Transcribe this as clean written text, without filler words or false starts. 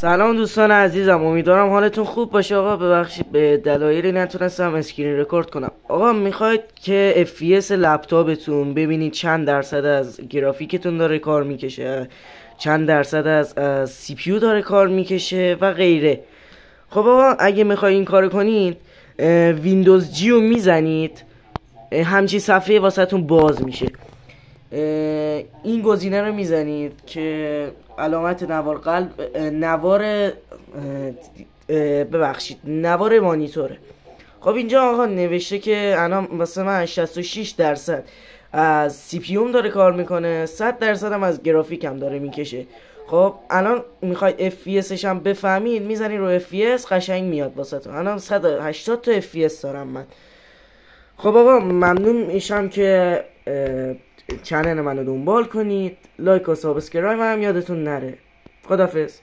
سلام دوستان عزیزم، امیدوارم حالتون خوب باشه. آقا ببخشید به دلایلی نتونستم اسکرین رکورد کنم. آقا میخواید که FPS لپتاپتون ببینید چند درصد از گرافیکتون داره کار میکشه، چند درصد از سی پیو داره کار میکشه و غیره. خب آقا اگه میخواید این کار کنید ویندوز جی رو میزنید، همچین صفحه واسهتون باز میشه. این گزینه رو میزنید که علامت نوار قلب، نوار مانیتوره. خب اینجا آقا نوشته که الان واسه من 66 درصد از سی پیوم داره کار میکنه، 100 درصد هم از گرافیکم داره میکشه. خب الان میخواید FPS هم بفهمید، میزنید رو FPS قشنگ میاد واسهتون. الان 180 تا FPS دارم من. خب آقا ممنون میشم که چنل منو دنبال کنید، لایک و سابسکرایب هم یادتون نره. خدافظ.